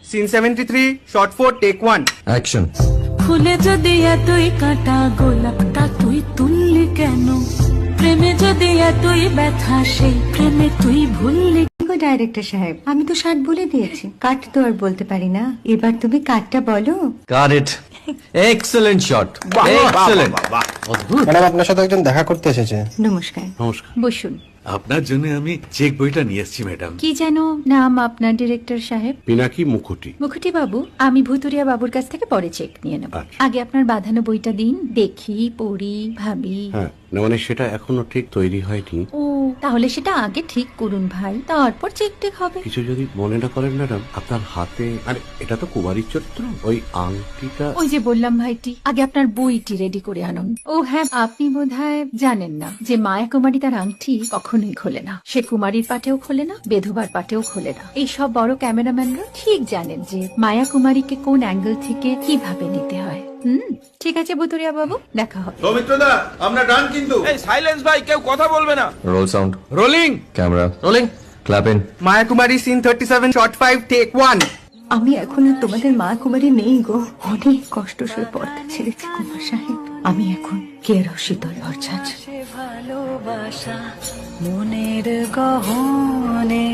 Scene 73, shot 4, take 1. Action. ফুলে যদি এতই কাটা গোলাপটা তুই তুললি কেন? প্রেমে যদি এতই ব্যথা সেই প্রেমে তুই ভুললি। ডাইরেক্টর সাহেব, আমি তো 60 বলে দিয়েছি, কাট তো আর বলতে পারি না। এবার তুমি কাটটা বলো। Got it. Excellent shot, excellent. Madam, আপনার সাথে একজন দেখা করতে এসেছে। নমস্কার, নমস্কার। বসুন। আপনার জন্য আমি চেক বইটা নিয়ে এসেছি ম্যাডাম। কি যেন নাম আপনার ডিরেক্টর সাহেব? পিনাকি মুখোটি। মুখুটি বাবু, আমি ভুতুরিয়া বাবুর কাছ থেকে পরে চেক নিয়ে নেব। আচ্ছা। আগে আপনার বাঁধানো বইটা দিন, দেখি, পড়ি, ভাবি। হ্যাঁ, না মানে সেটা এখনো ঠিক তৈরি হয়নি। ও, তাহলে সেটা আগে ঠিক করুন ভাই, তারপর চেক টেক হবে। কিছু যদি মনে না করেন ম্যাডাম, আপনার হাতে, আরে এটা তো কুমারীর চরিত্র, ওই আংটিটা। ওই যে বললাম ভাইটি, আগে আপনার বইটি রেডি করে আনুন। ও হ্যাঁ, আপনি বোধহয় জানেন না যে মায়া কুমারী তার আংটি কখনোই খোলে না। সে কুমারীর পাটেও খোলে না, বেধবার পাটেও খোলে না। এই সব বড় ক্যামেরাম্যানরা ঠিক জানেন যে মায়া কুমারীকে কোন অ্যাঙ্গেল থেকে কিভাবে নিতে হয়। ঠিক আছে ভুতুরিয়া বাবু, দেখা হবে। সৌমিত্রদা, আমরা ডান কিন্তু। এই সাইলেন্স ভাই, কেউ কথা বলবে না। Roll sound, Rolling. Camera Rolling. Clap in. Maya Kumari, scene 37, shot 5, take 1. আমি এখন আর তোমাদের মা কুমারী নেই গো। অনেক কষ্ট সয়ে পর্দা ছেড়েছি কুমার সাহেব। আমি এখন কেরো শীতল ভরছাছ। ভালোবাসা মনের গহনে